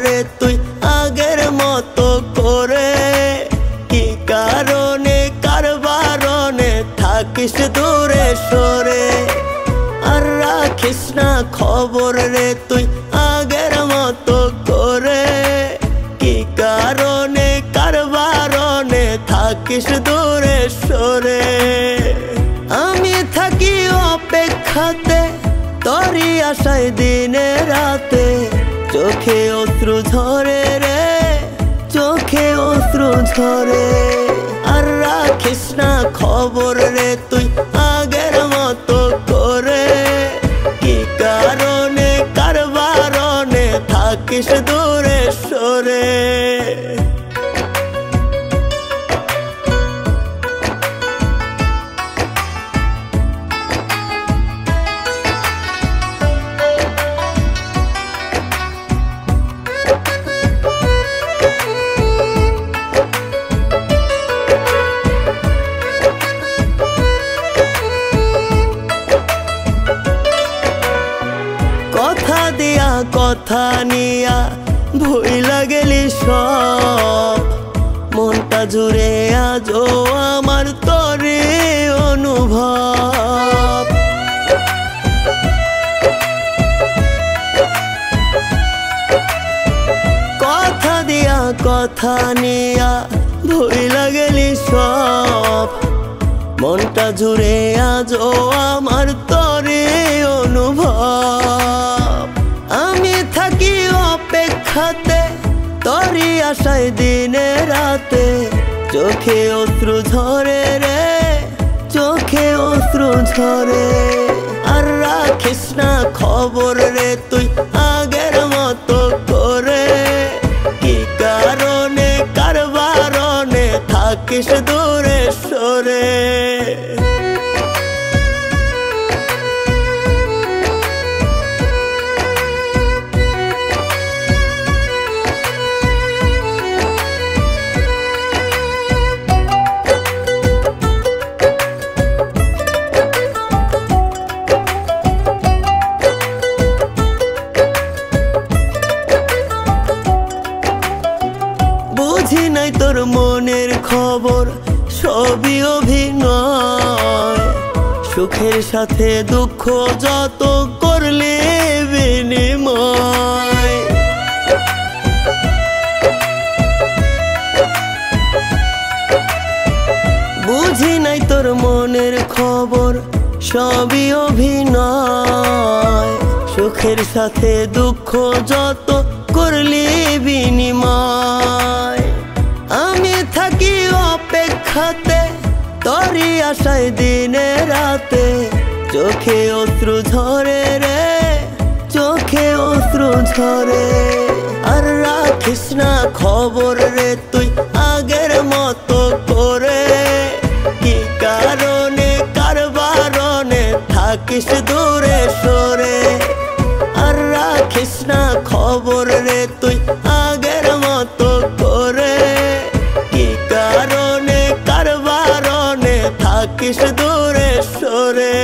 রে তুই আগের মতো করে? কি কারণে কার বারণে থাকিস দূরে সরে? আর রাখিস না খবর রে তুই আগের মতো করে? কি কারণে কার বারণে থাকিস দূরে সরে? আমি থাকি অপেক্ষাতে তোরই আশায় দিনে রাতে, চোখে অশ্রু ঝরে রে, চোখে অশ্রু ঝরে। আর রাখিস না খবর রে তুই আগের মতো করে? কি কারণে কার বারণে থাকিস দূরে সরে? কথা দিয়া কথা নিয়া ভুইলা গেলি সব, মনটা জুড়ে আজও আমার তোরে অনুভব। কথা দিয়া কথা নিয়া ভুইলা গেলি সব, মনটা জুড়ে আজও আমার তোরে অনুভব। আমি থাকি অপেক্ষাতে তোরই আশায় দিনে রাতে, চোখে অশ্রু ঝরে রে, চোখে অশ্রু ঝরে। আর রাখিস না খবর রে তুই আগের মতো করে? কি কারণে কার বারণে থাকিস দূরে সরে? বুঝি নাই তোর মনের খবর, সবই অভিনয়। সুখের সাথে দুঃখ যত করলে বিনিময়। বুঝি নাই তোর মনের খবর, সবই অভিনয়। সুখের সাথে দুঃখ যত করলি বিনিময়। আমি থাকি অপেক্ষাতে তোরই আশায় দিনে রাতে, চোখে অশ্রু ঝরে রে, চোখে অশ্রু ঝরে। আর রাখিস না খবর রে তুই আগের মতো করে? কি কারণে কার বারণে থাকিস দূরে সরে? আর রাখিস না খবর রে তুই আগের মতো করে? কি কারণে কার বারণে থাকিস দূরে সরে?